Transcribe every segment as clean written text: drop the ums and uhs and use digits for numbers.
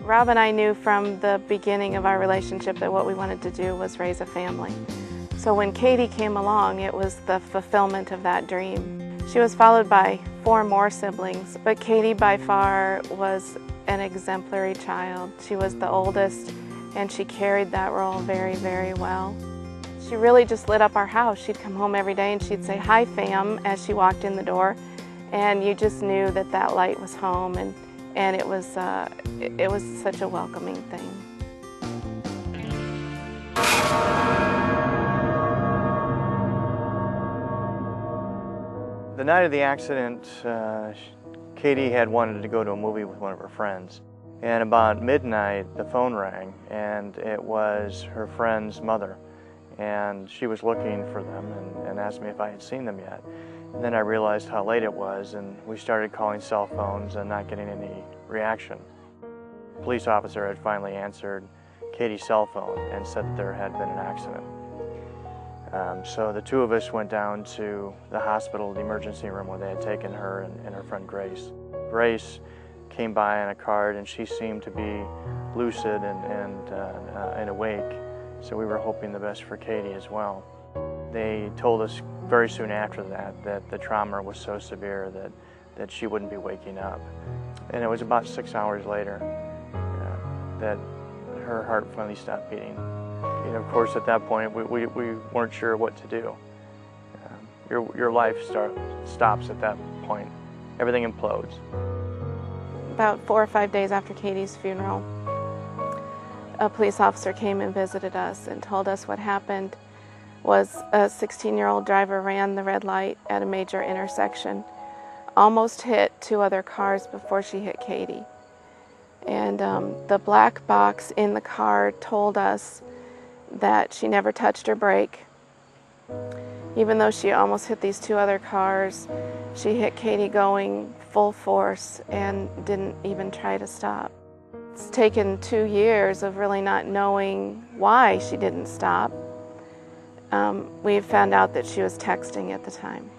Rob and I knew from the beginning of our relationship that what we wanted to do was raise a family. So when Cady came along, it was the fulfillment of that dream. She was followed by 4 more siblings, but Cady by far was an exemplary child. She was the oldest, and she carried that role very, very well. She really just lit up our house. She'd come home every day and she'd say, "Hi, fam," as she walked in the door, and you just knew that that light was home, and it was such a welcoming thing. The night of the accident, Cady had wanted to go to a movie with one of her friends. And about midnight, the phone rang, and it was her friend's mother. And she was looking for them and asked me if I had seen them yet. And then I realized how late it was, and we started calling cell phones and not getting any reaction. A police officer had finally answered Cady's cell phone and said that there had been an accident. So the 2 of us went down to the hospital, the emergency room, where they had taken her and her friend Grace. Grace came by in a cart, and she seemed to be lucid and awake, so we were hoping the best for Cady as well. They told us very soon after that the trauma was so severe that she wouldn't be waking up. And it was about 6 hours later that her heart finally stopped beating. And of course, at that point, we weren't sure what to do. Your life stops at that point. Everything implodes. About 4 or 5 days after Cady's funeral, a police officer came and visited us and told us what happened was a 16-year-old driver ran the red light at a major intersection, almost hit 2 other cars before she hit Cady. And the black box in the car told us that she never touched her brake. Even though she almost hit these 2 other cars, she hit Cady going full force and didn't even try to stop. It's taken 2 years of really not knowing why she didn't stop. We found out that she was texting at the time.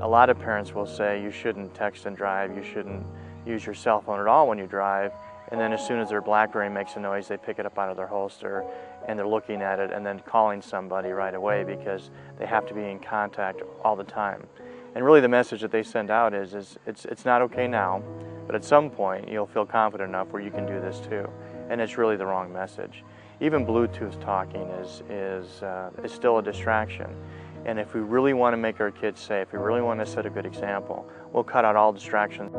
A lot of parents will say you shouldn't text and drive, you shouldn't use your cell phone at all when you drive, and then as soon as their BlackBerry makes a noise, they pick it up out of their holster and they're looking at it and then calling somebody right away because they have to be in contact all the time. And really the message that they send out is it's not okay now, but at some point you'll feel confident enough where you can do this too. And it's really the wrong message. Even Bluetooth talking is still a distraction. And if we really want to make our kids safe, if we really want to set a good example, we'll cut out all distractions.